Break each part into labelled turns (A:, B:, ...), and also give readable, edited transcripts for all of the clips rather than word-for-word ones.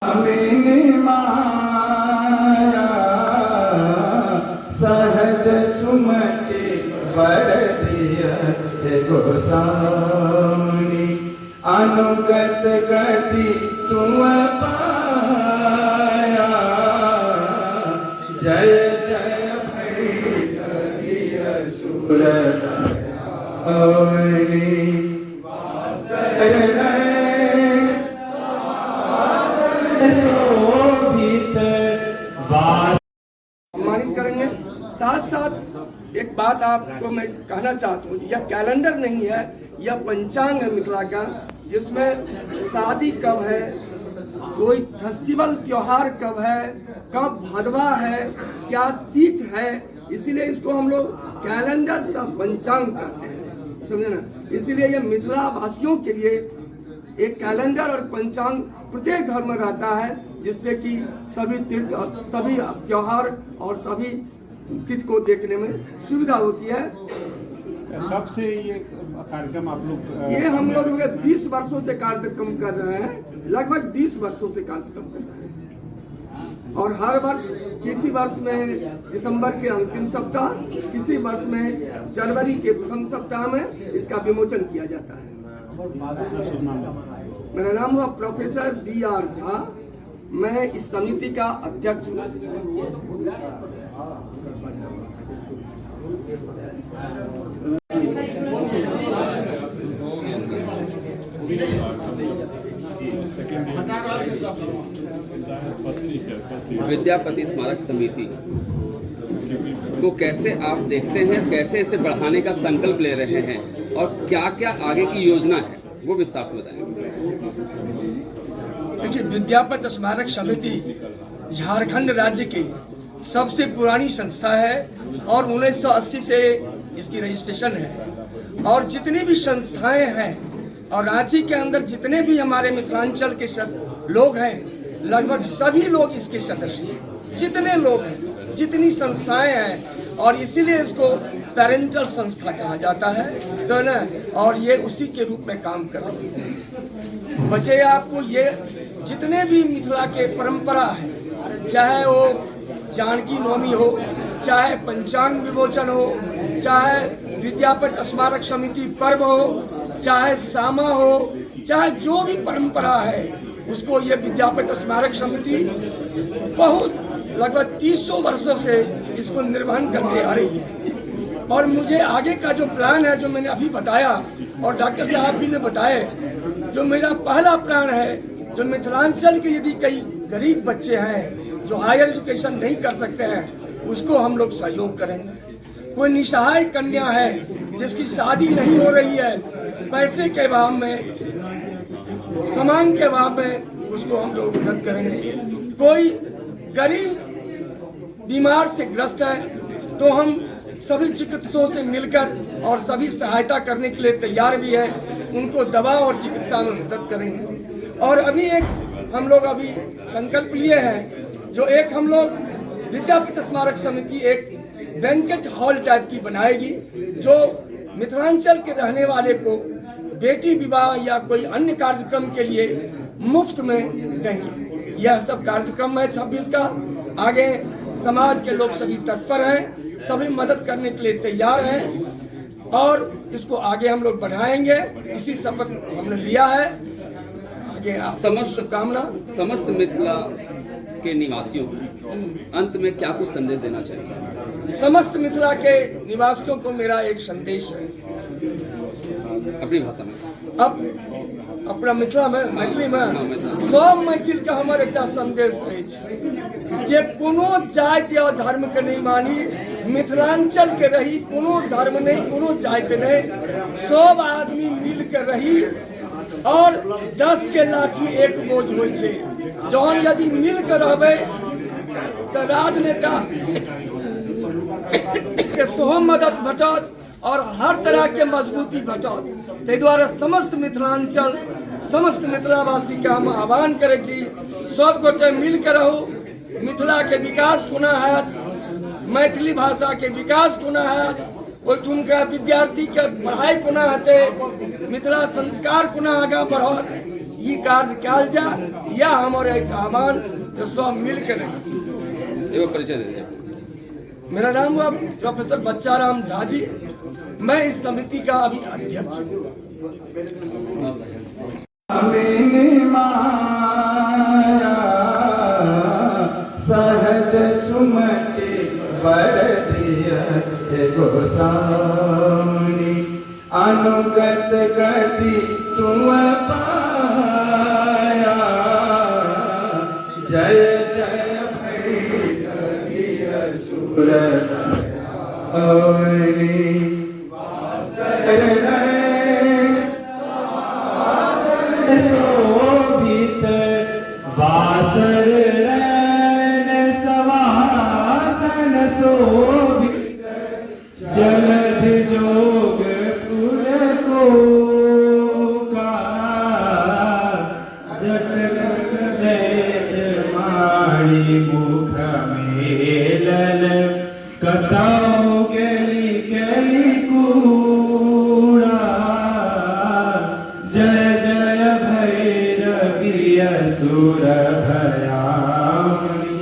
A: माया सहज सुमति बरदिया गोसानी अनुगत गति तुम पाया जय जय भैरवी असुर
B: सम्मानित करेंगे। साथ साथ एक बात आपको मैं कहना चाहता हूँ, यह कैलेंडर नहीं है, यह पंचांग है मिथिला का, जिसमें शादी कब है, कोई फेस्टिवल त्योहार कब है, कब भदवा है, क्या तीथ है, इसीलिए इसको हम लोग कैलेंडर सा पंचांग कहते हैं, समझे ना। इसीलिए यह मिथिला वासियों के लिए एक कैलेंडर और पंचांग प्रत्येक घर में रहता है, जिससे कि सभी तीर्थ, सभी त्योहार और सभी तिथि को देखने में सुविधा होती है।
C: कब से ये कार्यक्रम आप लोग?
B: ये हम लोग 20 वर्षों से कार्यक्रम कर रहे हैं, लगभग 20 वर्षों से कार्यक्रम कर रहे हैं। और हर वर्ष, किसी वर्ष में दिसंबर के अंतिम सप्ताह, किसी वर्ष में जनवरी के प्रथम सप्ताह में इसका विमोचन किया जाता है। मेरा नाम हुआ प्रोफेसर B.R. झा, मैं इस समिति का अध्यक्ष हूँ।
D: विद्यापति स्मारक समिति को कैसे आप देखते हैं, कैसे इसे बढ़ाने का संकल्प ले रहे हैं और क्या क्या आगे की योजना है, वो विस्तार से बताएंगे।
B: देखिए, विद्यापति स्मारक समिति झारखंड राज्य की सबसे पुरानी संस्था है और 1980 से इसकी रजिस्ट्रेशन है। और जितनी भी संस्थाएं हैं और रांची के अंदर जितने भी हमारे मिथिलांचल के लोग हैं, लगभग सभी लोग इसके सदस्य हैं। जितने लोग हैं, जितनी संस्थाएं हैं, और इसीलिए इसको पेरेंटल संस्था कहा जाता है, जो ना, और ये उसी के रूप में काम कर रही है। बच्चे, आपको ये जितने भी मिथिला के परंपरा है, चाहे वो जानकी नवमी हो, चाहे पंचांग विमोचन हो, चाहे विद्यापति स्मारक समिति पर्व हो, चाहे सामा हो, चाहे जो भी परंपरा है, उसको ये विद्यापति स्मारक समिति बहुत लगभग 300 वर्षों से इसको निर्वहन करके आ रही है। और मुझे आगे का जो प्लान है, जो मैंने अभी बताया और डॉक्टर साहब भी ने बताए, जो मेरा पहला प्लान है, जो मिथिलांचल के यदि कई गरीब बच्चे हैं जो हायर एजुकेशन नहीं कर सकते हैं, उसको हम लोग सहयोग करेंगे। कोई निसहाय कन्या है जिसकी शादी नहीं हो रही है, पैसे के अभाव में, सामान के अभाव में, उसको हम लोग मदद करेंगे। कोई गरीब बीमार से ग्रस्त है तो हम सभी चिकित्सकों से मिलकर और सभी सहायता करने के लिए तैयार भी है, उनको दवा और चिकित्सा में मदद करेंगे। और अभी एक हम लोग अभी संकल्प लिए हैं, जो एक हम लोग विद्यापति स्मारक समिति एक बैंकेट हॉल टाइप की बनाएगी, जो मिथिलांचल के रहने वाले को बेटी विवाह या कोई अन्य कार्यक्रम के लिए मुफ्त में देंगे। यह सब कार्यक्रम है 26 का। आगे समाज के लोग सभी तत्पर हैं, सभी मदद करने के लिए तैयार हैं और इसको आगे हम लोग बढ़ाएंगे। इसी शपथ हमने लिया है। आगे
D: समस्त मिथिला के निवासियों को अंत में क्या कुछ संदेश देना चाहिए?
B: समस्त मिथिला के निवासियों को मेरा एक संदेश है,
D: अपनी भाषा में।
B: अब अपना मिथिला में, मैथिली में सब मैथिल का हमारे एक संदेश है, जे कोनो जाति या धर्म के नहीं मानी, मिथिलांचल के रही, कोनो धर्म नहीं, कोनो जाति नहीं, सब आदमी मिल के रही और 10 के लाठी एक बोझ हो। जौन यदि मिल के रहबे तो राजनेता के सोहो मदद भेटत और हर तरह के मजबूती भेटत। ताहि दुआरे समस्त मिथिलांचल, समस्त मिथिलावासी के हम आह्वान करे छी, सब गोटे मिल के रहू। मिथिला के विकास कोना हैत, मैथिली भाषा के विकास कोना हैत, ओहिठुमका विद्यार्थी के पढ़ाई कोना हेतै, मिथिला संस्कार कोना आगाँ बढ़त, ये कार्य किया जाए या हमारे सामान जो सब मिल कर
D: एगो परिचय दे दीजिए।
B: मेरा नाम हुआ प्रोफेसर बच्चाराम झा जी, मैं इस समिति का अभी अध्यक्ष हूँ।
A: अमीन माया सहज सुमति वर दिया गोसानी अनुगत गति तुम पाया जय जय भैरवी असुर शोभित वासर रैन सवासन शोभित जलध जोग पुर को जटक दैत माणी मुख मेलन कताओ गली गली कूड़ा जय जय भैरवी असुर भयामणि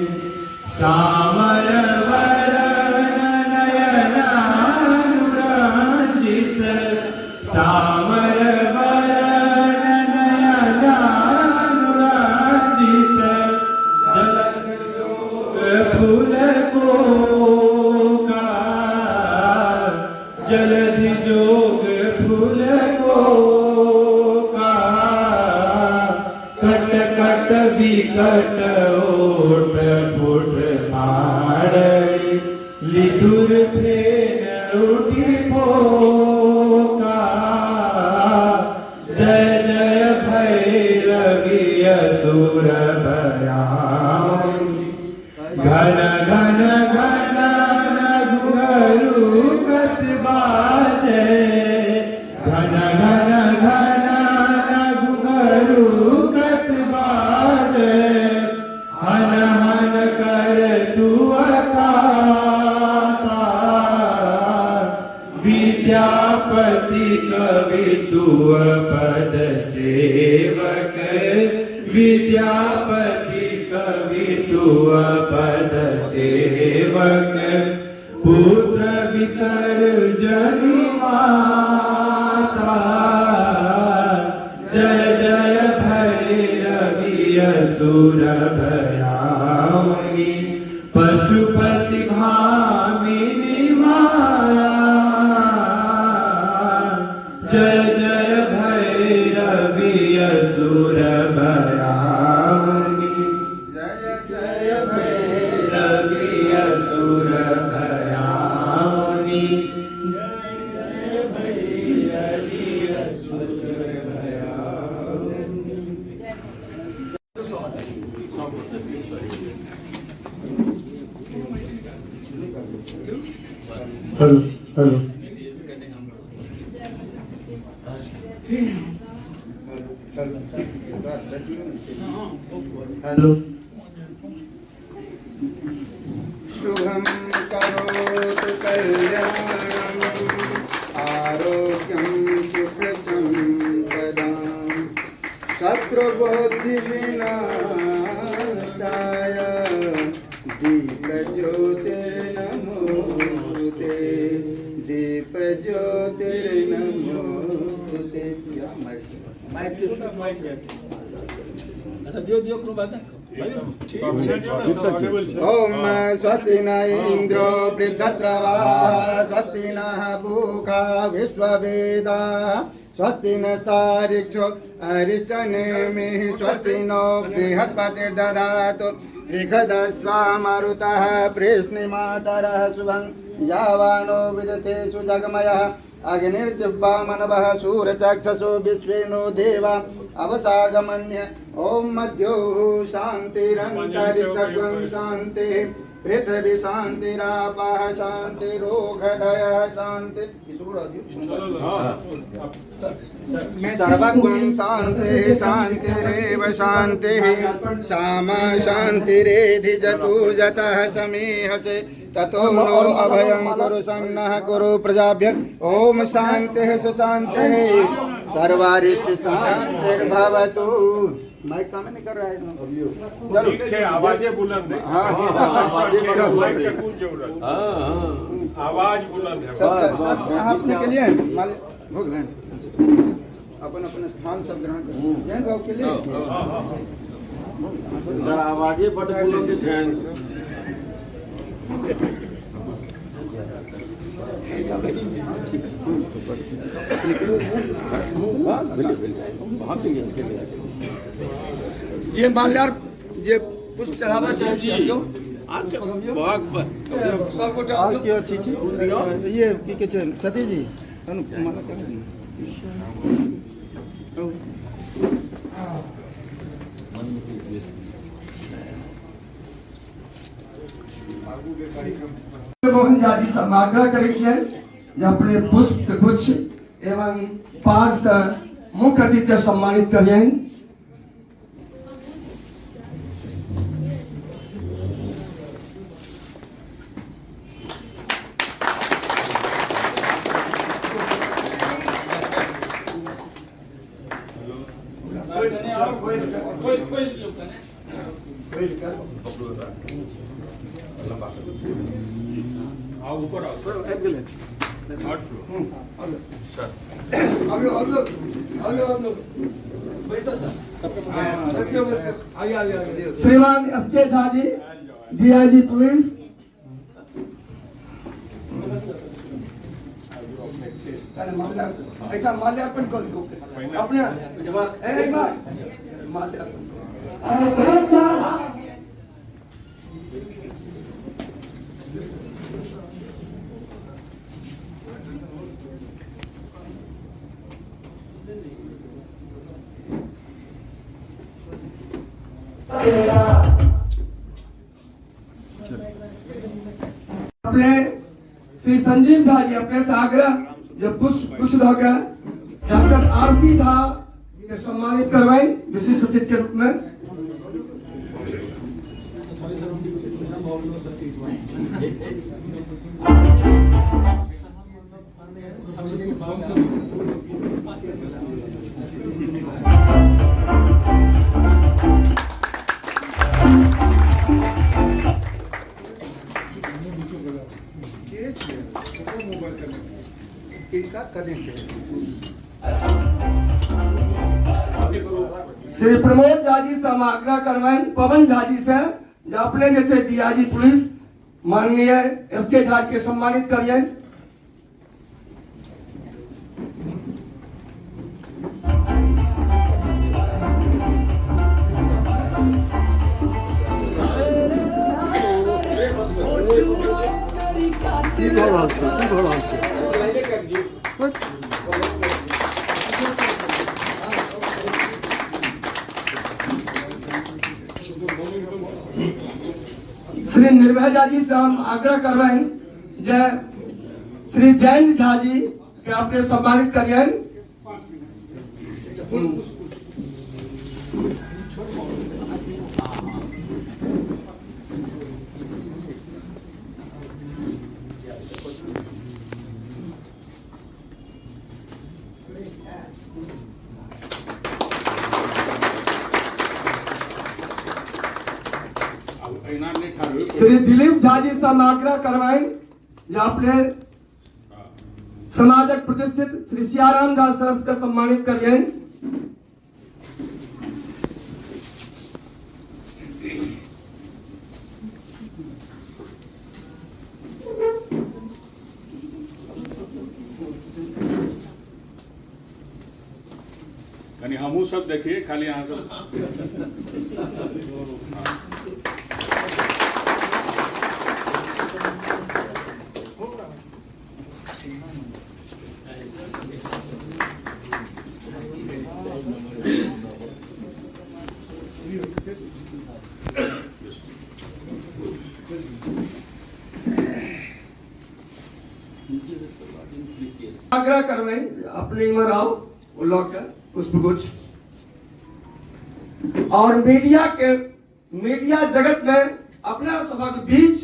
A: सामर वरण नयनानुरंजित सामर वरण नयनानुरंजित जलद जोग फूल को जलधि जोग फूल को कट कट विकट ओट फुट मारई लिधुर फेन उठी पोका जय जय भैरवी असुर भयामणि घन घन घन घुघरू कत बाजे घन घन घन घुघरू कत बाजे हन हन कर तू अकाता विद्यापति कवि तू पद सेवक विद्यापति कवि तू पद सेवक पुत्र विसर्जनी माता जय जय भैरवी असुर भयामणि पशुपति भामिनी माया जय जय भैरवी असुर भयामणि जय जय भैरवी असुर भयामणि जय जय भैरवी असुर भयामणि। हेलो हेलो हेलो शुभम करोतु कल्याणं आरोग्यं सुखसंपदां शत्रुबुद्धिविनाशाय दीपज्योतिर्नमोस्तुते दीपज्योतिर्नमोस्तुते। ओम स्वस्ति न इंद्रो वृद्धस्रवा स्वस्ति नः पूषा विश्ववेदा स्वस्ति नस्तारिक्षो अरिष्टनेमिः स्वस्ति नो बृहस्पतिर्दधातु लिखदस्वा मरुतः प्रेष्णिमातरः शुभं यावानो विदते सुजगमयः अग्निर्जिह्वा मनवः सूरचक्षसो विश्वेनो देवा अवसागमन्य ओम मध्यो शांतिरन्तरिक्षं शान्तिः पृथ्वी शांतिरापः शांतिरोषधयः शांति सर्वगुण शांतिः शांतिरेव शांतिः सामा शांतिरेधि जतु जतः समीहसे ततो नो अभयं कुरु संनः कुरु प्रजाभ्यः ओम शांतिः सुशांतिः सर्वारिष्ट शांतिर्भवतु। माइक काम नहीं कर रहा है चलो
E: ठीक है, आवाजें बुलंद है।
A: हाँ
E: माइक का कुछ जरूरत आवाज बुलंद है।
A: सब आपने के लिए भोग लें अपन अपन स्थान सब ग्रहण करें जैन भाव के लिए
F: आवाजें बड़ बुलंद छन
B: जे माल्यार जे पुष्प चढ़ावा चाहिए सब गोटा
A: और की अथी छी ये की के छै सती जी सनु माला कर
B: मोहन जी सब आग्रह करै छियै जे अपने पुष्प गुच्छ एवं पाग से मुख्य अतिथि के सम्मानित करियन। श्रीमान SK. Jha ji DIG police माल्यार्पण करियो अपने माल्यार्पण अपने श्री संजीव झा जी अपने से आग्रह जो पुष्प होकर डॉक्टर आरसी झा के सम्मानित करवाए विशिष्ट अतिथि के रूप में। श्री प्रमोद झा जी से हम आग्रह करवाएं पवन झा जी से जो अपने जैसे डीआईजी पुलिस माननीय एस.के. झा के सम्मानित करिए। श्री निर्भय झा जी से हम आग्रह करवाएं जय श्री जयंत झा जी के अपने सम्मानित करिए। श्री दिलीप झा जी से हम आग्रह करवाएं जो अपने समाजक प्रतिष्ठित श्री सियाराम झा सरस का सम्मानित करिए।
E: हमू सब देखिए खाली यहाँ सब
B: आग्रह कर रहे हैं अपने इमर आओ वो लौटकर पुष्पगुच्छ। और मीडिया जगत में अपना सभा के बीच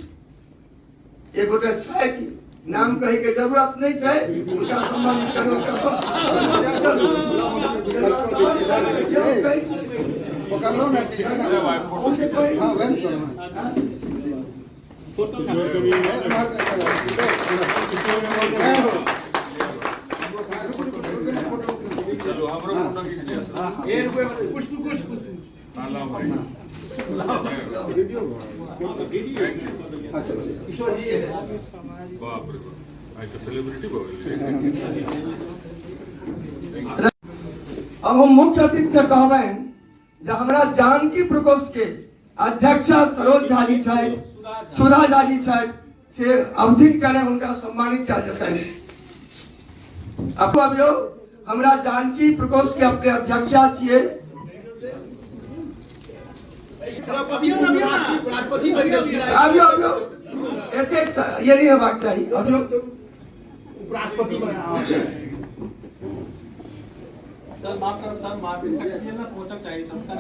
B: एक गोटे छाए थी, नाम कहे के जरूरत नहीं है, उनका सम्मानित करो।
A: पकड़ लो ना, हाँ वैन
E: सेलिब्रिटी
B: अब हम मुख्य अतिथि से कहबें जो हमारा जानकी प्रकोष्ठ के अध्यक्षा सरोज झा जी छथि, सुधा झा जी छथि, से अवधि करें उनका सम्मानित किया जाता है। अब अभियो हमारा जानकी प्रकोष्ठ के अपने अध्यक्षा छिए अभियो एक ये नहीं हेबाक चाहिए। अभियो
G: उपराष्ट्रपति सर माफ करो सर, माफ कर सकती है ना, पोचक चाहिए सबका।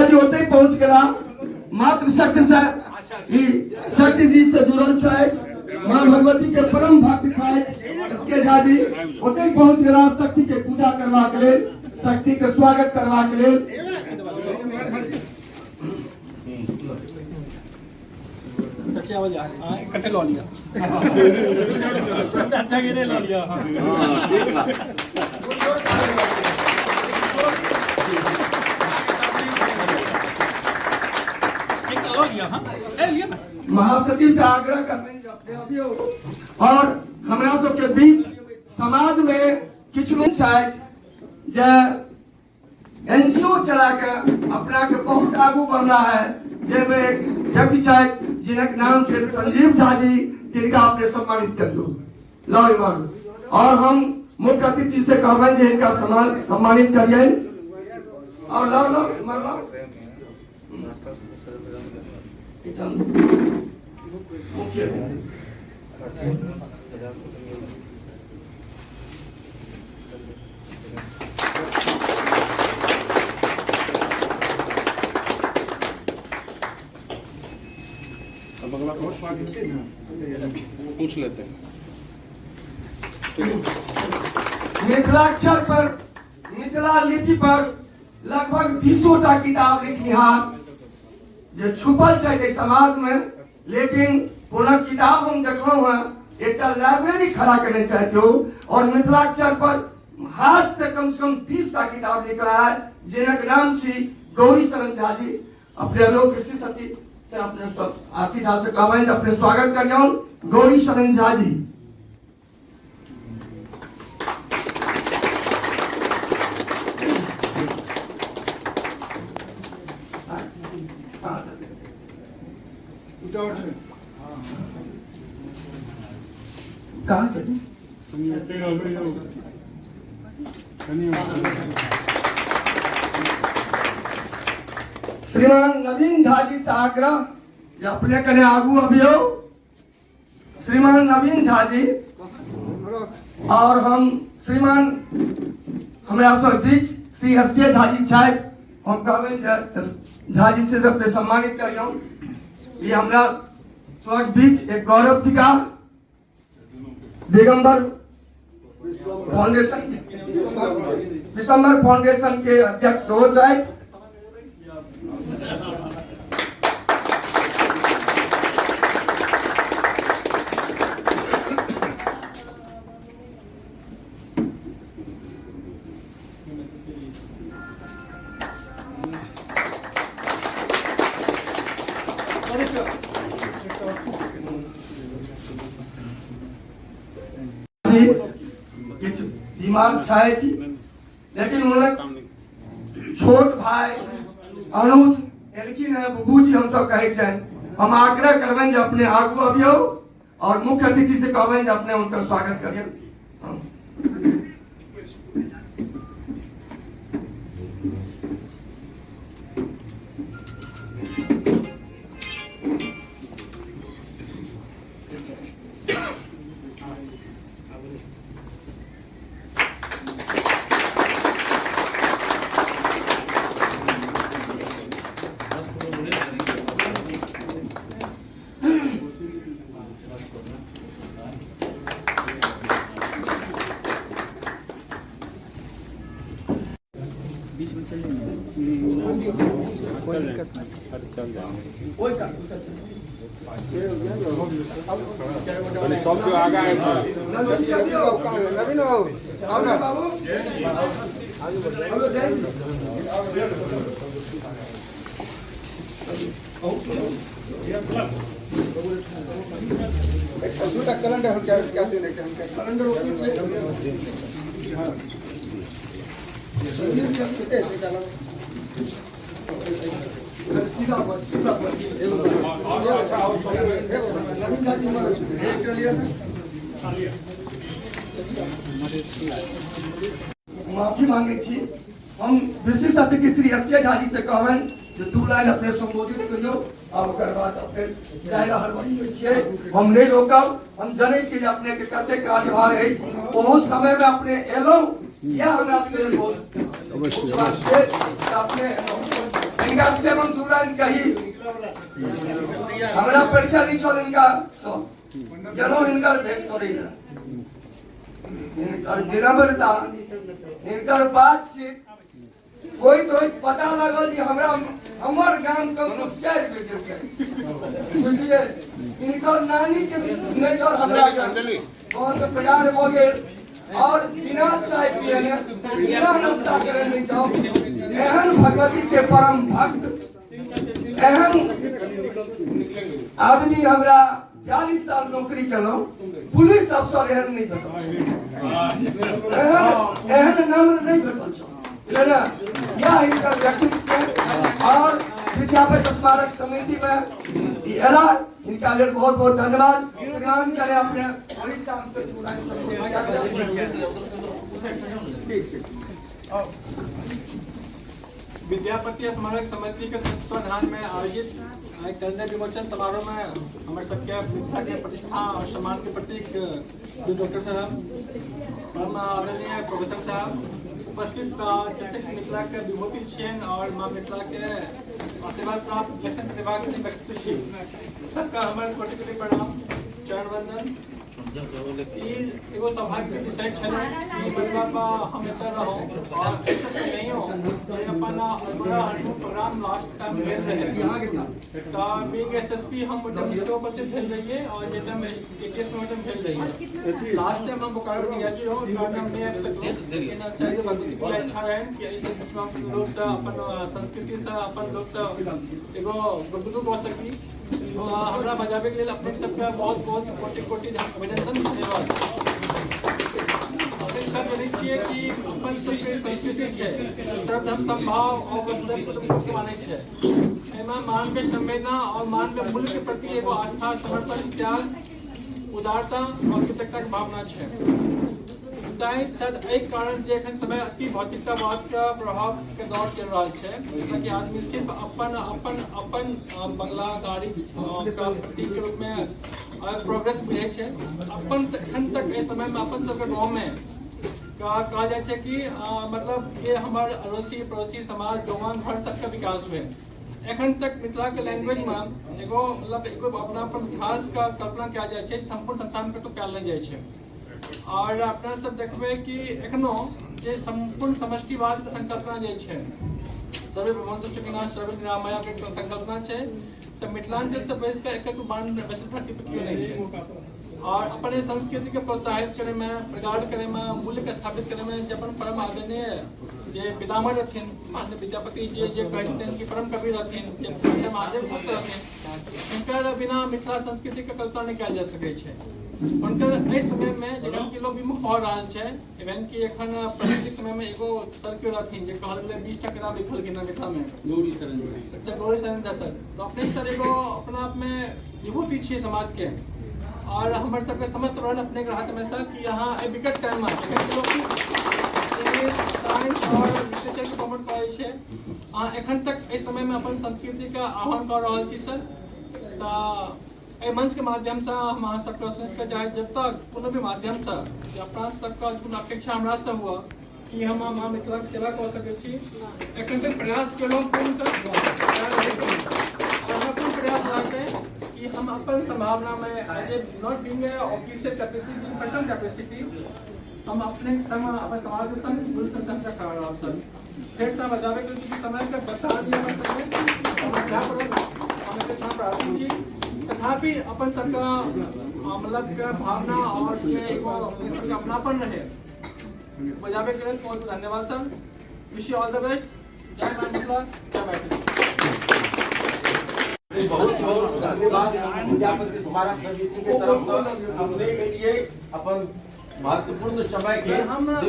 B: जी होते ही पहुंच गया मात्र शक्ति से शक्ति जी से जुड़ल छथि, मां भगवती के परम भक्त छथि इसके झा जी होते ही पहुंच गया शक्ति के पूजा करवा के लिए, शक्ति के स्वागत करवा के लिए।
G: कट्टे लो लिया अच्छा गिरे लो लिया।
B: महासचिव से आग्रह करने और हमरा सबके बीच समाज में किछु लोग शायद जे एनजीओ चला के अपना के बहुत आगू बढ़ रहा है, जिनमें एक व्यक्ति शायद जिनका नाम से संजीव झा जी, तिनका आपने सम्मानित कर लो लो इमान। और हम मुख्य अतिथि से कहबें जे इनका सम्मानित करिए और लो लो इमान लो।
D: पूछ लेते हैं।
B: मिथिलाक्षर पर मिथिला लिपि पर लगभग 20टा किताब लिखनिहार जो छुपल है समाज में, लेकिन पूरा किताब हम देखलो है एक लाइब्रेरी खड़ा करने चाहते हो। और मिथिलाक्षर पर हाथ से कम 30टा किताब निकला है, जिनका नाम छी गौरी शरण झा जी। अपने लोग कृषि सती से अपने आशीष झा से कहबें अपने स्वागत करियौ गौरी शरण झा जी। कहाँ चले? श्रीमान नवीन झा जी से आग्रह जो अपने कने आगू अभियो श्रीमान नवीन झा जी और हम श्रीमान हमारा सब बीच श्री एसके झा जी छथि, हम कहबें झा जी से अपने सम्मानित करियौ। ये हमारा सब बीच एक गौरव थिका दिगंबर फाउंडेशन विश्वम्भर फाउंडेशन के अध्यक्ष हो छथि। बीमार छथि, लेकिन उन्हें छोट भाई अनुज एलखिन है बबू जी हम सब कहे छन। हम आग्रह करबें जो अपने आगू अभियो और मुख्य अतिथि से कहबें जो अपने उनका स्वागत करिए।
E: सब जो आ गए
A: नवीन बाबू आओ ना दूसरा कैलेंडर हम क्या देने का कैलेंडर
B: माफी मांगे छी हम विशिष्ट अतिथि श्री एस.के. झा जी से कहबनि जे 2 लाइन अपने संबोधित करियो और ओकर बाद अपने जायला हड़बड़ी में छियै हम नहीं रोकब। हम जानै छी जे अपने के कते कार्यभार अछि ओहो समय में अपने एलौ या हमरा के अवश्य अपने इनका से हम 2 लाइन कही हमरा परीक्षा नहीं छोड़ इनका जनो इनका भेंट करे ना इनकर विनम्रता इनकर बातचीत कोई तो पता लगल कि हमरा हमर गांव कम से 4 बेटे छै बुझलिए इनकर नानी के नजर हमरा बहुत प्यार हो गेल और बिना चाय पिए बिना नाश्ता करे नहीं जाओ एहन भगवती के परम भक्त एहन आदमी हमरा 40 साल नौकरी केलौं पुलिस अफसर एहन नहीं भेटल एहन नम्र नहीं भेटल यह इनका व्यक्तित्व और विद्यापति स्मारक समिति में एला इनका लिए बहुत बहुत धन्यवाद प्रणाम करें अपने बड़ी काम से
G: विद्यापति स्मारक समिति के तत्वाधान में आयोजित कैलेंडर विमोचन समारोह में हमारे सबके मिथिला के प्रतिष्ठा और सम्मान के प्रतीक डॉक्टर साहब परम आदरणीय प्रोफेसर साहब उपस्थित जतेक मिथिला के विभूति छियनि और माँ मिथिला के आशीर्वाद प्राप्त लक्षण प्रतिभा के व्यक्तित्व छी सबका हमारे कोटि कोटि प्रणाम चरण वंदन एगो सौभाग्य विषय छल कि मतलब हम एतऽ रहौं और नहीं हो अपन प्रोग्राम लास्ट टाइम भेल रहे तो बीइंग एसएसपी हम डब्ल्यूसीओ पर से भेल रहिए और जेतम एटीएस में भेल रहिए लास्ट टाइम हम बोकारो में गए हो तो हम नहीं आ सकते लेकिन शायद भक्ति की इच्छा रहे कि ऐसे बीच में लोग से अपन संस्कृति से अपन लोग से एगो गुफ्तगू हो सकी हमरा बजाबे के लिए अपने सबका बहुत बहुत कोटि कोटि अभिनंदन धन्यवाद। अपने सब जानै छियै कि अपन सबके संस्कृति छै सर्वधर्म समभाव और वसुधैव के मानै छै एहिमे मानवीय संवेदना और मानवीय मूल्य के प्रति एगो आस्था समर्पण त्याग उदारता और कृतज्ञता के भावना छै शायद एक कारण जे एखन समय अति भौतिकतावाद का प्रभाव के दौर चल रहा है कि आदमी सिर्फ अपन अपन अपन बंगला गाड़ी का प्रतीक के रूप में प्रोग्रेस मिले छै अपन एखन तक ए समय में अपन सबके गाँव में कहा जाए छै कि मतलब ये हमारे अड़ोसी पड़ोसी समाज जवान भर सबका विकास हुए एखन तक मिथिला के लैंग्वेज में एगो मतलब एगो अपना अपन मिठास का कल्पना किया जाए छै संपूर्ण संसार में तो कयल नहीं जाए छै और अपना सब देखबे कि एखनो जे संपूर्ण समष्टिवाद के संकल्पना जे छै सर्वे भवन्तु सुखिनः सर्वे निरामया के संकल्पना छै तो मिथिलांचल से बैस कर एक बाण वैसे धरती पर क्यों नहीं छै और अपने संस्कृति के प्रोत्साहित करे में प्रगाढ़ करे में मूल्य के स्थापित करे में जब परम आदरणीय जे पितामह रहथिन माननीय विद्यापति जी जे कहथिन कि परम कवि रहथिन जे महादेव भक्त रहथिन उनकर बिना मिथिला संस्कृति के कल्पना नहीं कयल जा सकै छै उनकर एहि समय में जखन कि लोग विमुख भऽ रहल छै इवन कि एखन प्राकृतिक समय में एगो सर केओ रहथिन जे कहल गेलै 20टा किताब लिखलखिन मिथिला में गौरी शरण सर तो अपने सर एगो अपना आप में विभूति छियै समाज के और हमारे सबके समस्त वर्ण अपने हाथ में सर कि यहाँ विकट टाइम में साइंस और लिटरेचर के प्रमोट करै छै अहाँ एखन तक इस समय में अपन संस्कृति का आह्वान कर रहल छी सर तो मंच के माध्यम से हम अहाँ सबके सोचि चाहे जब तक कोनो भी माध्यम से अपना सबका कोनो अपेक्षा हमरा से हुआ कि हम माँ मिथिला के सेवा कर सकै छी एखन तक प्रयास केलहुँ पूर्ण प्रयास रहतै कि हम अपन संभावना में not being official capacity personal capacity हम अपने संग अपन समाज के संग मिल सकते हैं सर फिर से बजावे क्योंकि समय का बता दिया तथापि अपन सबका मतलब का भावना और जे एगो अपनापन रहे बजावे के लिए बहुत धन्यवाद sir. Wish you all the best. जय मां मिथिला, जय मैथिली।
F: बहुत बहुत धन्यवाद विद्यापति स्मारक समिति के तरफ से अपने के लिए अपन महत्वपूर्ण समय के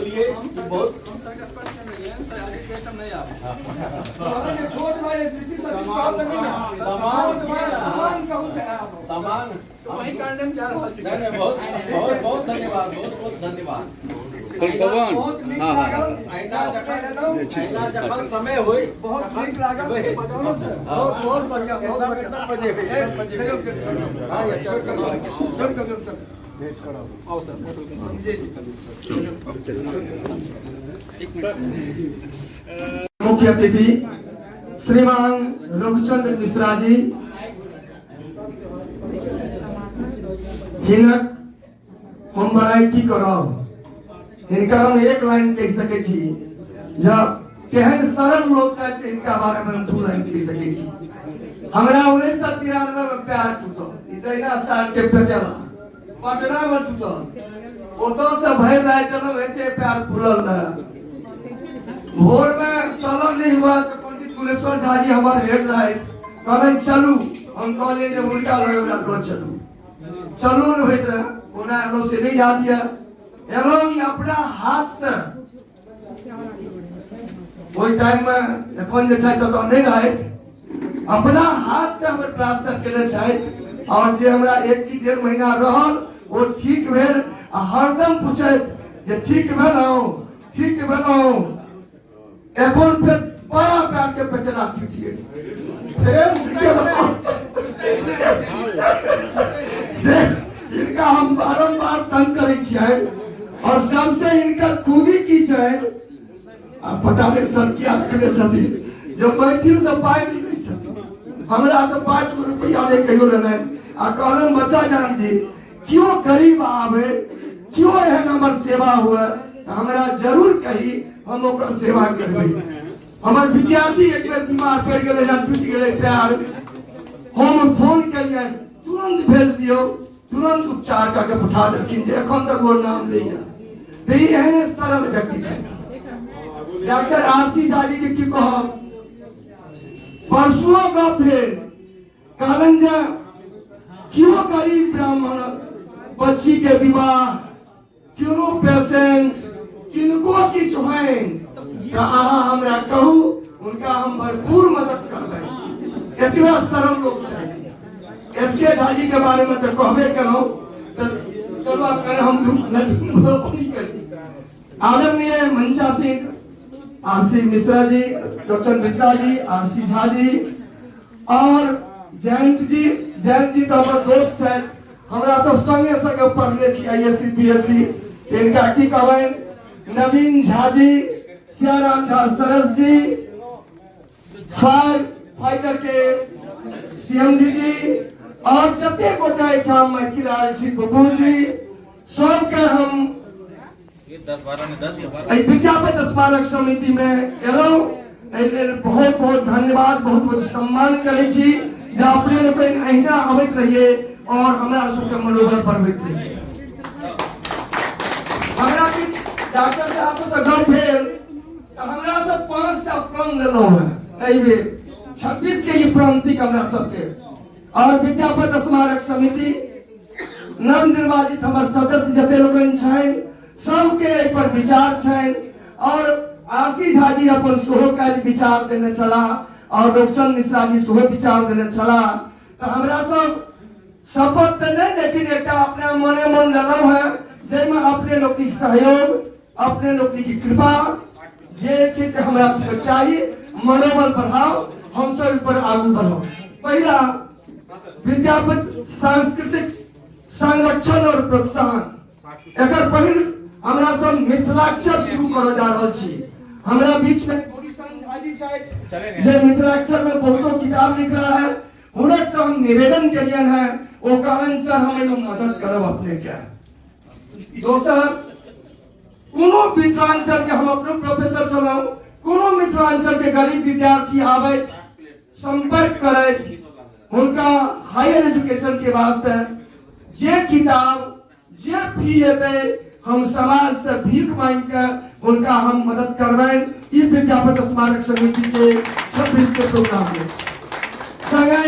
F: लिए बहुत सामान बहुत बहुत धन्यवाद, बहुत बहुत धन्यवाद। जब समय हुई बहुत ठीक लागल, बहुत बढ़िया, एकदम
H: मुख्य अतिथि श्रीमान रघुचंद्र मिश्रा जी, हिनक हम बड़ाई करब, हिनका हम एक लाइन कह सके छी, जब केहन सरल लोग छथि से हिनका बारे में हम 2 लाइन कह सके छी। हमरा 1993 में प्यार टूटल, इतना साल के पेटला पटना में टूटल, ओतो से भर रात चलो हेते प्यार फूलल रहा। भोर में चलो नहीं हुआ तो पंडित कुलेश्वर झा जी हमारे हेड लाइट कहन चलू, हम कहले जे उनका लगेला तो चलू न होइत रहा, कोना लोग से नहीं याद दिया एवं अपना हाथ से कोई टाइम में अपन जे छै तो नहीं रहे, अपना हाथ से हमर प्लास्टर केले छै और जे हमरा 1-1.5 महीना रहल वो ठीक भेल। हरदम पूछत जे ठीक भेलौ, ठीक भेलौ, एखन फिर बड़ा प्यार के पेचना टूटिए इनका हम बारंबार तंग करे छियै और सबसे इनका खूबी की छै पता नहीं सर क्या करे छथिन, जो मैथिल से पाई नहीं दै छथिन, हमरा तो 5 रुपया नहीं कहियो लेने आ कहलन बच्चा जान जी क्यों गरीब आवे, क्यों एहन हमर सेवा हुए तो हमरा जरूर कही, हम ओकर सेवा करबै। हमर विद्यार्थी एक बेर बीमार पड़ गेलै ना, टूट गेलै पैर, हम फोन केलिए तुरंत भेज दियो, तुरंत उपचार करके पठा देलखिन जे एखन तक वो नाम दैया। तो ई एहन सरल व्यक्ति छै। डॉक्टर आरसी झा जी के की कहब, परसुओ गप भेल, कहलन जे क्यों गरीब ब्राह्मण बच्ची के विवाह, क्यों पेशेंट किनको किछ होइन तो अहाँ हमरा कहू, उनका हम भरपूर मदद करबै। एतबा सरल लोग छै। एसके झा जी के बारे में तो कहबे केलहुं, तो चलो हम आदरणीय मंचा Singh, RC Mishra ji, doctor Mishra ji, RC Jha ji और जयंत जी तो हमर दोस्त छै, हमरा सब संगे संगे पढ़ले छी ISC BSc, इनका की कहबैन नवीन झा जी, सियाराम झा सरस जी, फायर फाइटर के CMD जी और जते गोटा एठाम मैथिल छी बबू जी, सबके हम 10-12 विद्यापति स्मारक समिति में एलहुं, बहुत बहुत धन्यवाद, बहुत बहुत सम्मान करे छी जे अपने लोग अहिना आबैत रहिए और हमरा सबके मनोबल बढ़बैत रहिए। हमरा किछ डॉक्टर साहब तो गप भेल तो हमरा सब 5टा प्रण देलहुं है एहि बेर 26 के ई प्रांतिक हमरा सबके, और विद्यापति स्मारक समिति नवनिर्वाचित हमर सदस्य जते लोगन छनि सबके एहि पर विचार छनि, और आरसी झा जी अपन सेहो काल्हि विचार देने छला और रघुचंद्र मिश्रा जी सेहो विचार देने छला। तो हमरा सब शपथ तो नहीं, लेकिन एक अपना मने मन लेलहुं है जैमे अपने लोग की सहयोग, अपने लोग की कृपा जे छै से हमरा सबके चाहिए, मनोबल बढ़ाओ, हम सब पर आगू बढ़ो। पहला विद्यापति सांस्कृतिक संरक्षण और प्रोत्साहन, एकर पहिल हमरा सब मिथिलाक्षर शुरू करऽ जा रहल छी। हमरा बीच में गोरीशन झा जी छै जे मिथिलाक्षर में बहुतो किताब लिख रहा है, हुनक से हम निवेदन केलियन है, ओ कारण से हम एगो मदद करब अपने के। दोसर कोनो मिथिलांचल के हम अपनो प्रोफेसर छलहुं, कोनो मिथिलांचल के गरीब विद्यार्थी आवे संपर्क करे उनका हायर एजुकेशन के वास्ते जे किताब जे फी हेते हम समाज से भीख मांग के उनका हम मदद करवाएं। ई विद्यापति स्मारक समिति के 26 के प्रोग्राम में संगे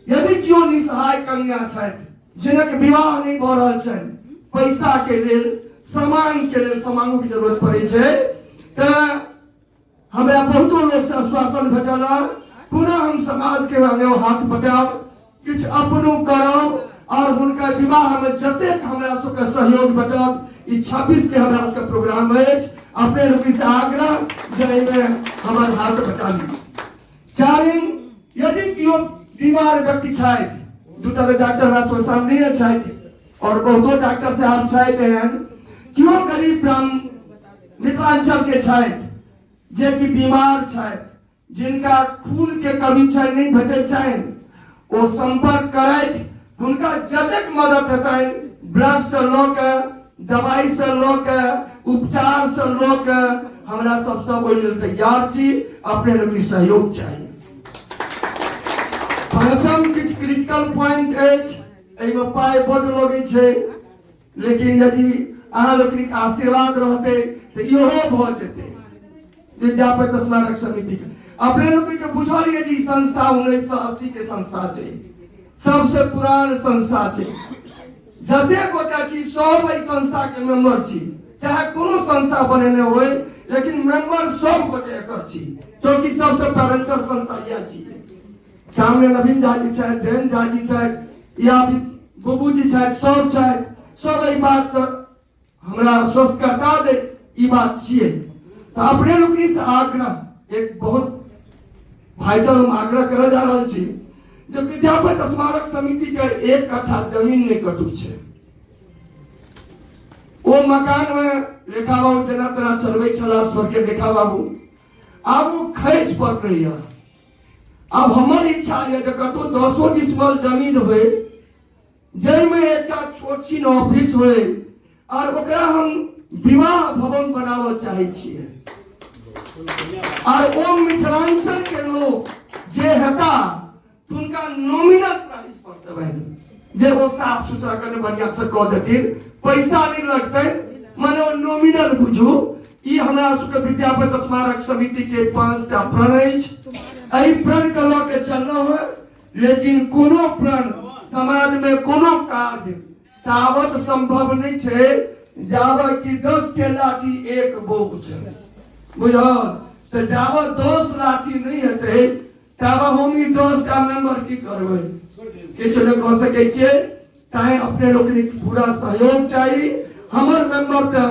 H: यदि कियो निसहाय कन्या छथि जिनक विवाह नहीं भ रहल छनि, पैसा के लेल सामान के लेल सामानों की जरूरत पड़े छै, त हमरा बहुतो लोग से आश्वासन भेटल पुनः हम समाज के आगे हाथ बटाव किछ अपनो करब और उनका विवाह में जतेक हमरा सबके सहयोग भेटत। ई 26 के हमरा सबके प्रोग्राम अछि। अपने लोग से आग्रह जे हमर हाथ बटावी। चारिम यदि कियो बीमार व्यक्ति छथि, दूटा डॉक्टर हमरा सबके सामने छथि और बहुतो डॉक्टर साहब छथि एहन, कियो गरीब ब्राह्मण मिथिलांचल के छथि जे कि बीमार छथि, जिनका खून के कमी छै, नहीं भेटै छनि, ओ संपर्क करथि, हुनका जतेक मदद हेतनि ब्लड से लऽ के दवाई से लऽ के उपचार से लऽ के हमरा सब ओहि लेल तैयार छी। अपने लोग सहयोग चाहिए। पांचम किछ क्रिटिकल पॉइंट अछि, एहिमे पाइ बड्ड लगै छै, लेकिन यदि अहाँ लोकनिक आशीर्वाद रहतै तऽ इहो भऽ जेतै। विद्यापति स्मारक समिति के अपने लोग के बुझल है जी संस्था 1980 के संस्था छै, सबसे पुरान संस्था छै। जते गोटा छी सब एहि संस्था के मेंबर छी, चाहे कोनो संस्था बनेने होय, लेकिन मेंबर सब गोटे एकर छी, क्योंकि सबसे पैरेंटल संस्था यह छी। सामने नवीन झा जी छथि, जैन झा जी छथि, या बुबू जी छथि, सब छथि, सब एहि बात से हमरा स्वस्थ करता दे ई बात छियै। तो अपने लोग से आग्रह एक बहुत वाइटल हम आग्रह करे जा रहा छी जे विद्यापति स्मारक समिति के 1 कट्ठा जमीन नहीं कटू छै। वो मकान में रेखा बाबू जना तना चलवे छला स्वर्गीय रेखा बाबू, आब वो खैस पड़ रही है। अब हमर इच्छा है जे कतो 10 डिसमल जमीन होए, जैमे एकटा छोट छीन ऑफिस होए और ओकरा हम विवाह भवन बनावल चाहे छियै। और ओ मिथिलांचल के लोग जे हेता उनका नॉमिनल प्राइस पर देबनि, जे वो साफ सुथरा करने बढ़िया से कह देथिन, पैसा नहीं लगते, माने वो नॉमिनल बुझू। ई हमरा सबके विद्यापति स्मारक समिति के 5टा प्रण अछि। एहि प्रण के लऽ के चलना है, लेकिन कोनो प्रण समाज में कोनो काज तावत संभव नहीं छै जाबत कि 10 के लाठी 1 बोझ छै, बुझल। तो जाबत 10 लाठी नहीं हेतै तब हम ई 10टा मेंबर की करबै, किछु नहि कह सकै छियै। ताहि अपने लोग पूरा सहयोग चाहिए। हमर मेंबर तो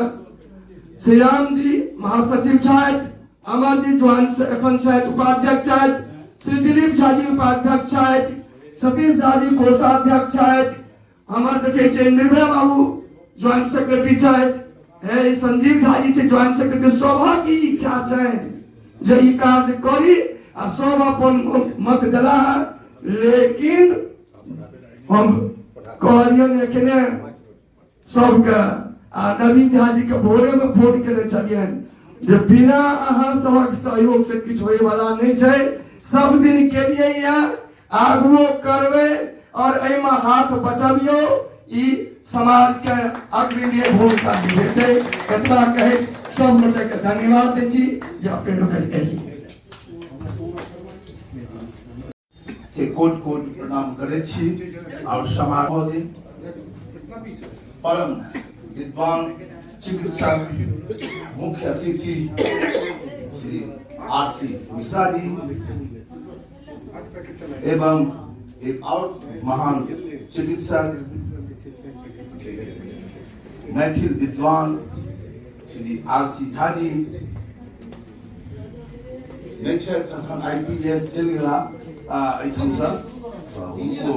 H: श्री राम जी महासचिव छथि, अमर जी जवान एखन छथि उपाध्यक्ष छथि, श्री दिलीप झा जी उपाध्यक्ष छथि, सतीश झा जी कोषाध्यक्ष छथि, हमर देखे छै निर्भय बाबू ज्वाइंट सेक्रेटरी छथि, संजीव झा जी छै ज्वाइंट सेक्रेटरी। सभक ई इच्छा छै जे ई काज करी आ सब अपन मत देला, लेकिन हम कहलियन एखने सबके आ नवीन झा जी के भोरे में फोन केने छलियन जे बिना अहाँ सबक सहयोग से किछ होए वाला नहीं छै। सब दिन केलिए या आगुओ करबे और एहिमे हाथ बटबियो, ई समाज के अग्रणी भूमिका निभेतै। एतना कहे सब गोटे के धन्यवाद दै छी जे अपने लोग के
I: कोट कोट प्रणाम करे छी। और समाज महोदय परम विद्वान चिकित्सक मुख्य अतिथि श्री RC मिश्रा जी एवं एक और महान चिकित्सक मैथिल विद्वान श्री RC झा जी, IPS चल गया उनको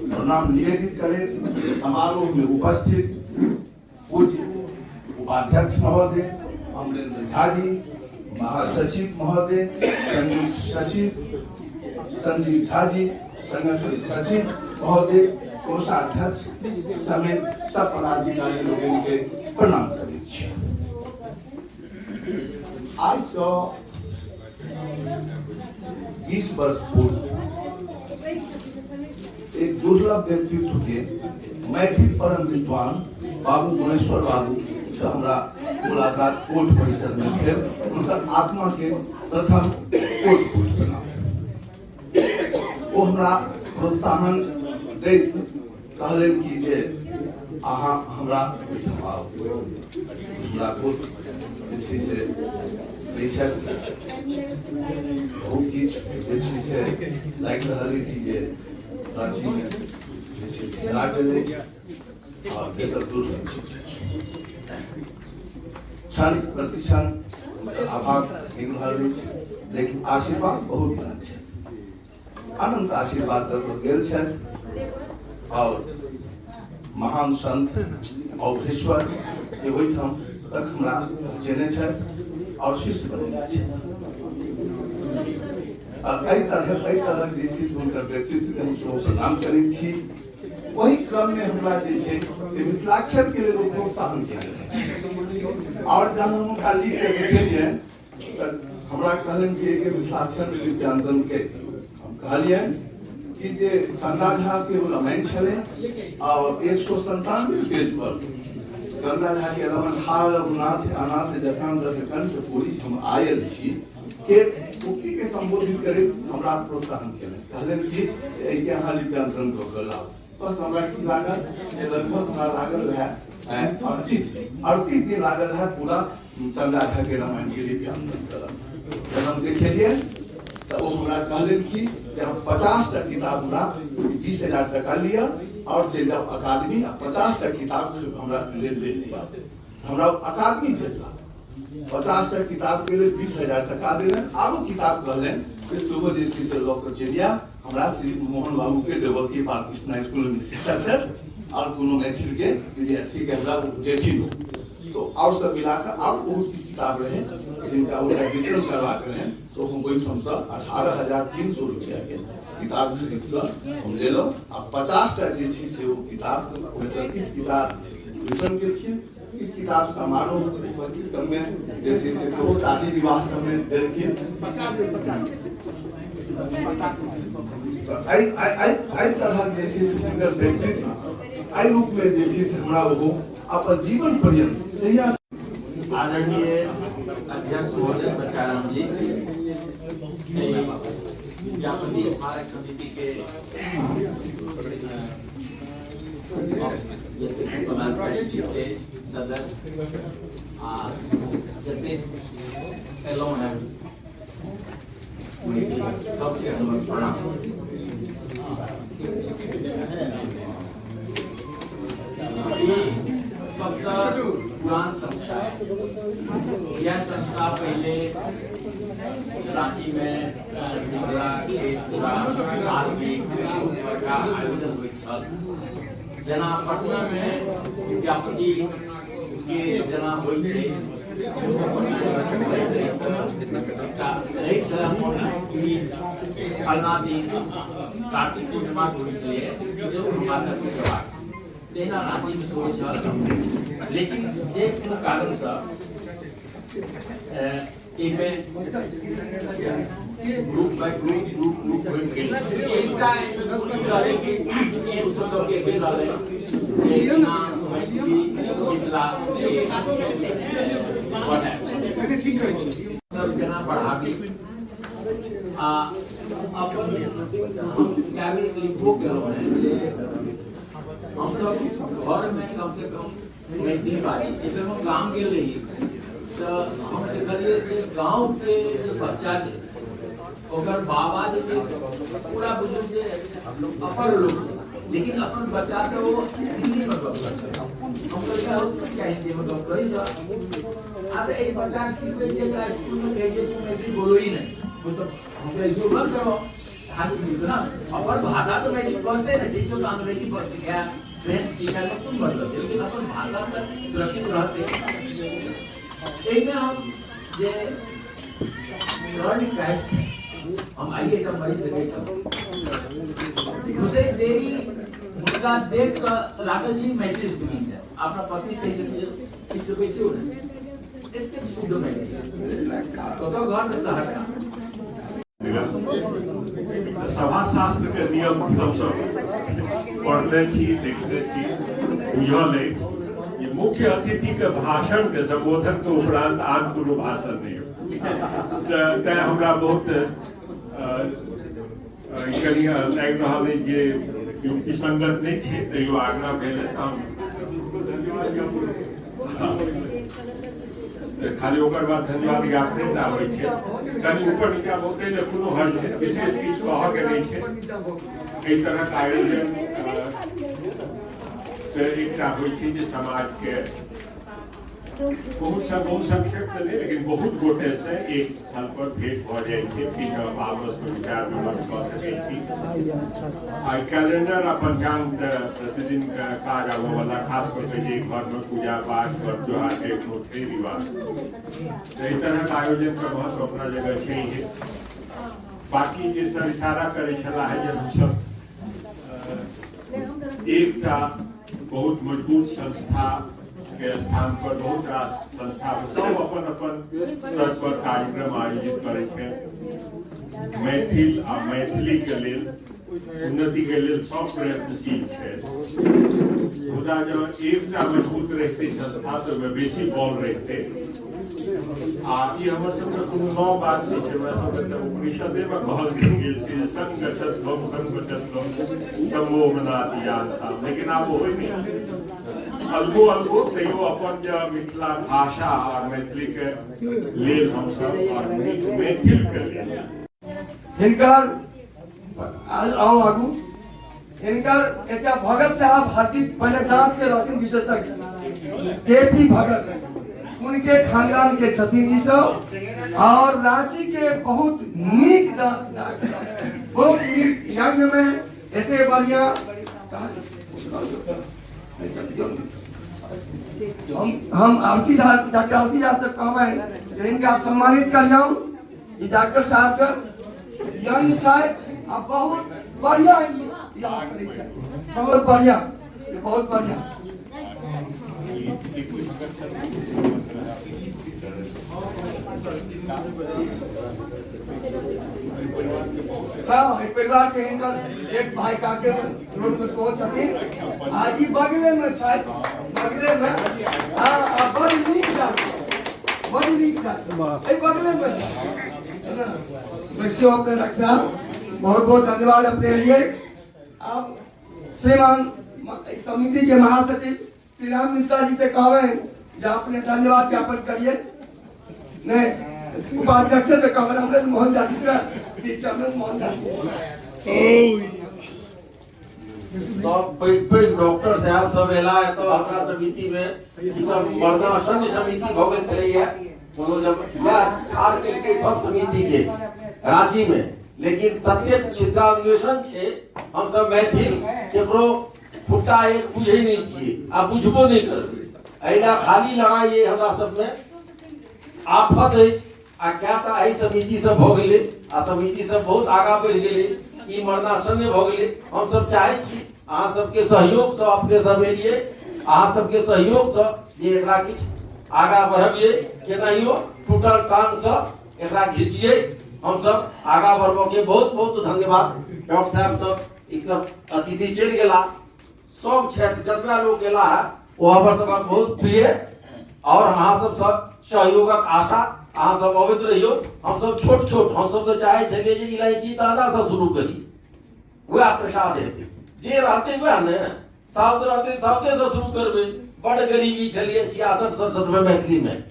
I: प्रणाम निवेदित करें। समारोह में उपस्थित पूज्य उपाध्यक्ष महोदय अमरेंद्र झा जी, महासचिव महोदय, संयुक्त सचिव संजीव झा जी, संगठन सचिव महोदय, कोषाध्यक्ष समेत सब पदाधिकारी लोगों के प्रणाम करें। आज से 20 वर्ष पूर्व एक दुर्लभ व्यक्तित्व के मैथिल परम विद्वान बाबू गुणेश्वर बाबू से हमरा मुलाकात कोर्ट परिसर में भेल। उनकर आत्मा के प्रथम कोर्ट बना वो हमरा प्रोत्साहन दैत कहलन कि जे अहाँ हमरा ओहिठाम आउ। हमरा कोर्ट जे छै से बैठल बहुत किछु जे छै से लागि रहल अछि जे प्राचीन जे छै से हेरा गेलै और एकर दूर क्षण प्रतिक्षण अभाव निकल रहल अछि, लेकिन आशीर्वाद बहुत बड़ा छै, अनंत आशीर्वाद दऽ गेल छथि और महान संत अवधेश्वर के ओहिठाम तक हमरा पहुँचेने छथि और शिष्य बनेने छथि। एहि तरह जे छै हुनकर व्यक्तित्व के हम सेहो प्रणाम करैत छी। वही क्रम में हमरा जे छै से मिथिलाक्षर के लेल प्रोत्साहन केने और जब हम हुनका लिख के देखेलिए हमरा कहलन कि मिथिलाक्षर लिप्यान्तरण के हम कहलिए कि जे चंदा झा के रामायण छले और 197 पेज पर चंदा झा के रमनहार रघुनाथ अनाथ जखान दस कंठ पूरी हम आयल छी के उक्ति के संबोधित करे हमरा प्रोत्साहन केले। कहलन कि एहि के अहाँ लिप्यान्तरण कऽ कऽ लाउ। बस हमरा की लागल जे लगभग हमरा लागल रहे 38 दिन लागल रहे पूरा चंदा झा के रामायण के लिप्यान्तरण करब। जब हम देखेलिए तो वो हमरा कहलन कि जब 50 टा किताब हमरा 20,000 टका लिया और चल जाओ अकादमी 50 टा किताब हमरा से ले लिया। हमरा अकादमी भेजला 50 टा किताब के लिए 20,000 टका देलन। आरो किताब कहलन कि सुबह जे से लऽ कऽ चलिया। हमरा श्री मोहन बाबू के देवकी बालकृष्ण स्कूल में शिक्षक है और कोनो मैथिल के विद्यार्थी के हमरा उपदेशी तो और सब मिलाकर और बहुत सी किताब रहे जिनका उनका वितरण करवा के रहे। तो हम ओहिठाम से 18,300 रुपया के किताब खरीद कर हम ले लो और 50 टा जे छै से वो किताब में से 30 किताब वितरण केलखिन। इस किताब समारोह में जैसे से शादी विवाह सब में देलखिन। आई तरह जैसे सुंदर व्यक्तित्व आई रूप में जैसे से हमरा वो अपन जीवन पर्यंत
F: आदरणीय अध्यक्ष महोदय बच्चाराम जी, विद्यापति स्मारक समिति के के सदस्य जितने फेलो हैं सबके प्रणाम। सबसे पुरान संस्था है। यह संस्था पहले रांची में साल में का आयोजन हुई था। जना पटना में विद्यापति के जना हुई थे कार्तिक पूर्णिमा हुई थे जो हिमाचल में जवाब देना रांची में सोच लेकिन जे कोनो कारण से एमे ग्रुप बाय ग्रुप बन गेल। एकटा एमे रहे कि एक सब के रहे ना मिथिला के ठीक करै छी केना बढ़ाबी अपन कैबिनेट लिखो केलो है। हम सब घर में कम से कम मैथिली बाजी जब हम गाँव के रही तो हम देखलिए कि गाँव के बच्चा है ओकर बाबा जे पूरा बुजुर्ग जे अपर लोग लेकिन अपन बच्चा से वो हिंदी में बात करते हैं। हम कहते हैं क्या हिंदी में बात करी सर अब एक बच्चा सीखे जे स्कूल में कैसे तुम मैथिली बोलो ही नहीं वो तो हम कैसे मत करो ना अपन भाषा तो मैथिली बोलते हैं ठीक तो अंग्रेजी बोलते क्या फ्रेंच टीचर का तुम मतलब लेकिन अपन भाषा तक सुरक्षित रहते एक में हम ये लर्निंग टाइप हम आइए जब बड़ी जगह उसे देरी मुद्दा देख कर लागल जी मैथिली स्पीकिंग है अपना पत्नी कैसे हो रहा है इतने शुद्ध मैथिली तो घर में सहरसा
E: सभा शास्त्र के नियम हम सब पढ़ने छी देखने छी बुझल ये मुख्य अतिथि के भाषण के संबोधन के उपरांत आन कोनो भाषण नहीं हो तैं हमरा बहुत कनी लागि रहल है जे युक्ति संगत नहीं छै तैयो आग्रह भेल खाली ओकर बाद धन्यवाद ज्ञापन आबै छै कनी ऊपर नीचा बहुते ने कोनो हर्ज विशेष किछु कहऽ के नहीं छै एहि तरहक आयोजन से एकटा होइ छै जे समाज के बहुत संक्षेप तो नहीं लेकिन बहुत गोटे से एक स्थल पर भेंट भ जाए कि आपस में विचार विमर्श कर सके कैलेंडर आ पंचांग प्रतिदिन काज आबे वाला खास करके घर में पूजा पाठ व्रत त्योहार के रीति रिवाज इस तरह का आयोजन का महत्व अपना जगह छै ही बाकी जे सब इशारा करे छला है जे हम सब एकटा बहुत मजबूत संस्था के स्थान पर बहुत रास संस्था सब अपन अपन स्तर पर कार्यक्रम आयोजित करे छै मैथिल आ मैथिली के लेल उन्नति के लेल सब प्रयत्नशील छै मुदा जब एकटा मजबूत रहते संस्था तो में बेसी बल रहते आ ई हमर सबके कोनो नव बात नहीं छै हमरा सबके तऽ उपनिषदे में कहल गेल छै संगठत भव संगठत सम्मोहनाति यान्ता लेकिन आब होय नहीं अलगो अलगो तैयो अपन जो मिथिला भाषा और मैथिली के लेल हम सब और मैथिल के लेल
H: हिनकर आओ आगू हिनकर एकटा भगत साहब हाटी पहले दांत के रहथिन विशेषज्ञ केपी भगत उनके खानदान के छथिन ई सब और रांची के बहुत नीक दांत बहुत नीक यज्ञ में एते बढ़िया हम आरसी डॉक्टर आरसी से कहबे इनका सम्मानित करियौ ई डॉक्टर साहब के यंग छै आ बहुत बढ़िया इलाज करै छै बहुत बढ़िया बहुत बढ़िया हाँ परिवार के इनकर एक भाई काके रोड में कोच छथिन आज ही बगले में छै बगले में हाँ बड़ी नीक बात ए बगले में वैसे अपने रक्षा बहुत बहुत धन्यवाद अपने लिए आप श्रीमान समिति के महासचिव श्री राम मिश्रा जी से कहवे जो अपने धन्यवाद ज्ञापन करिए नहीं उपाध्यक्ष से कहवे हमने मोहन जाति मोहन जाति
J: सब पैघ डॉक्टर साहब सब एला है तो हमरा समिति में मर्दासन समिति भ गेल छलैया कोनो जब ठार के सब समिति के रांची में लेकिन ततेक छिद्रान्वेषण छे हम सब मैथिल केकरो फुटा एक बुझे नहीं छिए आ बुझबो नहीं करबे एला खाली लड़ाई हमरा सब में आफत है आ क्याटा एहि समिति सब भ गेले आ समिति सब बहुत आगा बढ़ गेले ई मर्दासन भ गेले हम सब चाहे छी अहाँ सबके सहयोग से अपने सब एलिए अहाँ सबके सहयोग से जे एकरा किछ आगा बढ़बिए केनाहियो टूटल टांग से एकरा घिचिए हम सब आगा बढ़बो के बहुत बहुत धन्यवाद डॉक्टर साहब सब एकदम अतिथि चल गेला सब क्षेत्र जतबा लोग गेला है वो हमर सब बहुत प्रिय और अहाँ सब सहयोगक आशा अहाँ सब अबैत रहियो हम सब छोट छोट हम सब तो चाहे छे जे इलायची ताजा से शुरू करी वह प्रसाद हेतै जे रहते वह ने साउथ रहते साउथे से शुरू करबे बड़ गरीबी छलिए 66-67 में मैथिली में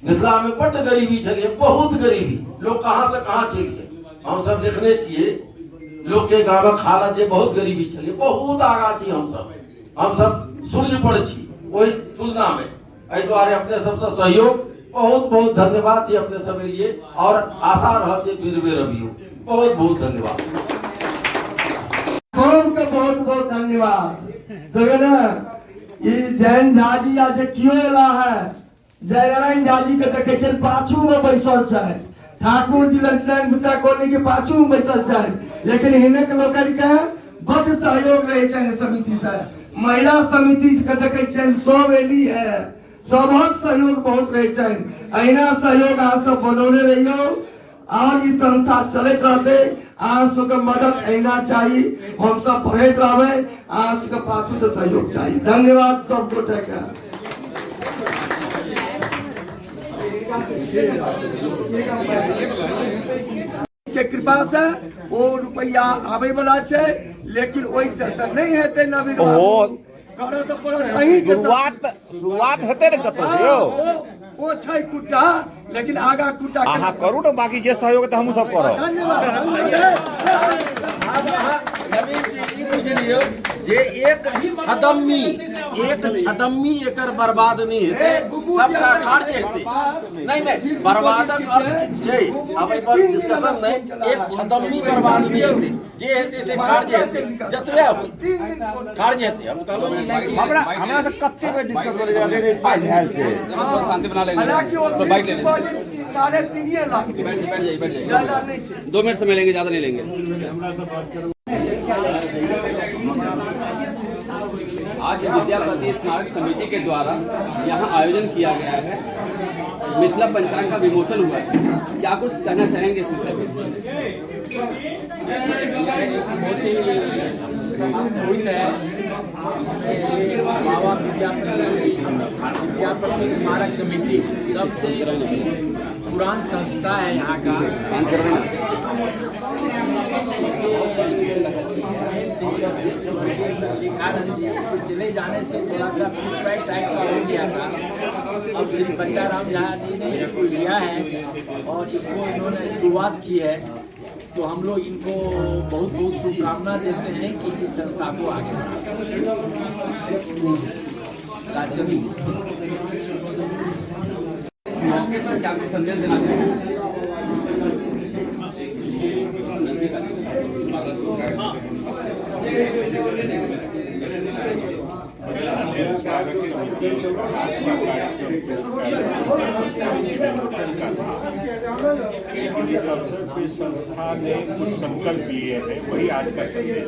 J: मिथिला में बड़ गरीबी छलिए बहुत गरीबी लोग कहां से कहां चल गए हम सब देखने छिए लोग के गांवक हालत जे बहुत गरीबी छलिए बहुत आगा छी हम सब सूर्य पर छी ओई तुलना में एहि द्वारे अपने सबसे सहयोग बहुत बहुत धन्यवाद जी अपने सब लिए और आशा रह जे फिर बेर अबियो बहुत बहुत धन्यवाद
H: सबके बहुत बहुत धन्यवाद सगेना ई जैन झाजी या जे कियो एला है जयनारायण झाजी के देखे छै पाछू में बैसल छै ठाकुर जी लंदन गुटा कोनी के पाछू में बैसल छै लेकिन हिनक लोकन के बड़ सहयोग रहे छै समिति से महिला समिति के देखे छै सब एली है सबक सहयोग बहुत रहे छन। अहिना सहयोग आप सब बनौने रहियो और इस संस्था चले रहते। आप सबके मदद अहिना चाहिए, हम सब पढ़ते रहे, आप सबके पाछू से सहयोग चाहिए। धन्यवाद सब गोटे के।
B: के कृपा से वो रुपया आवे वाला है, लेकिन वैसे तो नहीं हेते नवीन बाबू। करो तो पड़त अहीं के
K: शुरुआत हेते न कतो
B: ओ छै कुटा, लेकिन आगा कुटा
K: आहा करू न, बाकी जे सहयोग त हमहु सब करब।
J: नवीन जी बुझलियो जे एक छदम्मी एकर बर्बाद नहीं हेते, सबटा कार्य हेते। नहीं बर्बादक अर्थ छै, अब एहि पर डिस्कशन नहीं। एक छदम्मी बर्बाद नहीं हेते, जे हेते से कार्य हेते, जतबे कार्य हेते। हम कहलो ई लाइन
K: हमरा से कत्ते बेर डिस्कस करे जाते रे पाई भेल छै।
D: शांति बना लेंगे
B: हालांकि वो
D: तो बाइक ले लेंगे।
B: 3.5 लाख
D: बैठ जाइए
B: ज्यादा नहीं छै।
D: 2 मिनट समय लेंगे, ज्यादा नहीं लेंगे। आज विद्यापति स्मारक समिति के द्वारा यहाँ आयोजन किया गया है, मिथिला पंचांग का विमोचन हुआ है। क्या कुछ कहना चाहेंगे इस विषय में?
F: बाबा विद्यापति स्मारक समिति सबसे पुरान संस्था है यहाँ का। चले जाने से थोड़ा सा फीडबैक टाइप का हो गया था। अब श्री बच्चाराम झा जी ने इसको लिया है और इसको इन्होंने शुरुआत की है, तो हम लोग इनको बहुत बहुत शुभकामना देते हैं कि इस संस्था को आगे
D: इस मौके पर क्या कुछ संदेश देना चाहिए?
E: इस अवसर पे संस्था ने कुछ संकल्प लिए हैं, वही आज का संदेश।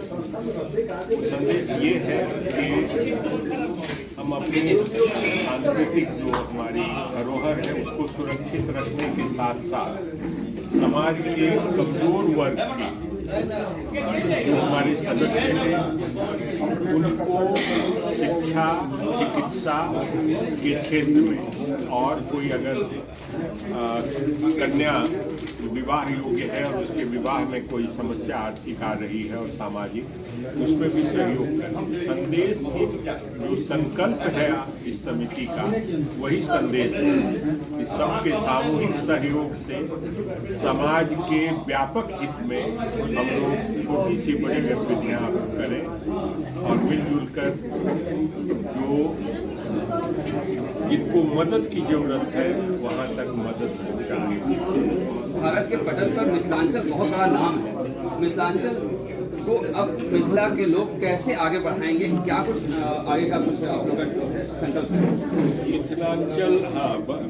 E: संदेश ये है कि हम अपनी सांस्कृतिक जो हमारी धरोहर है उसको सुरक्षित रखने के साथ साथ समाज के कमजोर वर्ग के जो हमारे सदस्य हैं उनको शिक्षा, चिकित्सा के क्षेत्र में, और कोई अगर कन्या विवाह योग्य है और उसके विवाह में कोई समस्या आर्थिक आ रही है और सामाजिक, उसमें भी सहयोग करें। संदेश जो संकल्प है इस समिति का वही संदेश है कि सबके सामूहिक सहयोग से समाज के व्यापक हित में हम लोग छोटी सी बड़ी गतिविधियां करें और मिलजुल कर जो जिनको मदद की जरूरत है वहां तक मदद पहुंचाएं।
D: भारत के पटल पर मिथिलांचल बहुत बड़ा नाम है। मिथिलांचल को अब मिथिला के लोग कैसे आगे बढ़ाएंगे? क्या कुछ आगे का कुछ आप लोगों का संकल्प है?
E: मिथिलांचल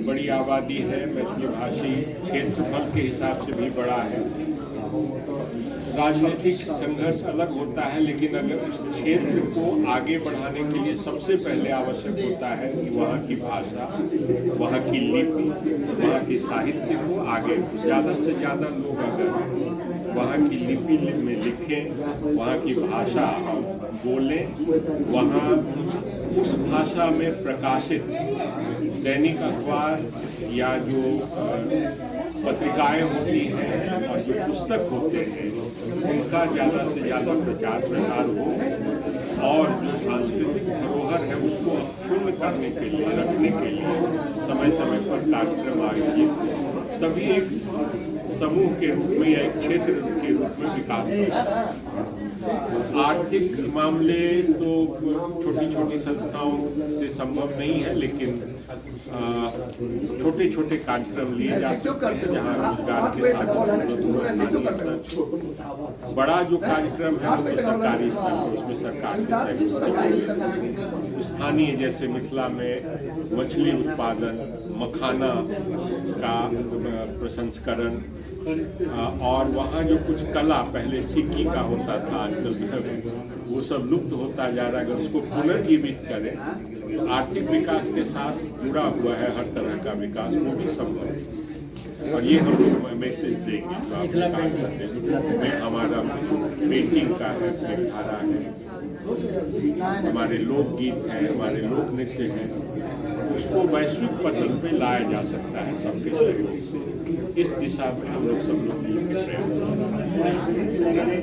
E: बड़ी आबादी है, मैथिली भाषी क्षेत्रफल के हिसाब से भी बड़ा है। राजनीतिक संघर्ष अलग होता है, लेकिन अगर इस क्षेत्र को आगे बढ़ाने के लिए सबसे पहले आवश्यक होता है कि वहाँ की भाषा, वहाँ की लिपि, वहाँ के साहित्य को आगे ज़्यादा से ज़्यादा लोग अगर वहाँ की लिपि में लिखें, वहाँ की भाषा बोलें, वहाँ उस भाषा में प्रकाशित दैनिक अखबार या जो पत्रिकाएं होती हैं और जो पुस्तक होते हैं उनका ज़्यादा से ज़्यादा प्रचार प्रसार हो और जो सांस्कृतिक धरोहर है उसको अक्षुण्ण करने के लिए, रखने के लिए समय समय पर कार्यक्रम आयोजित, तभी एक समूह के रूप में या एक क्षेत्र के रूप में विकास हो। आर्थिक मामले तो छोटी छोटी संस्थाओं से संभव नहीं है, लेकिन छोटे छोटे कार्यक्रम लिए जा सकते हैं जहाँ रोजगार के साथ। बड़ा जो कार्यक्रम है वो सरकारी स्तर पर, उसमें सरकार के स्थानीय जैसे मिथिला में मछली उत्पादन, मखाना का प्रसंस्करण और वहाँ जो कुछ कला पहले सिक्की का होता था आजकल वो सब लुप्त होता जा रहा है। अगर उसको पुनर्जीवित करें आर्थिक विकास के साथ जुड़ा हुआ है हर तरह का विकास, वो भी संभव है। और ये हम लोग मैसेज देंगे जो आप विकास करते हैं। हमारा पेंटिंग का है, धारा है, हमारे लोकगीत हैं, हमारे लोक नृत्य हैं, उसको वैश्विक पटल पे लाया जा सकता है सबके सहयोग से। इस दिशा में हम लोग सब लोग मिलकर प्रयास करें।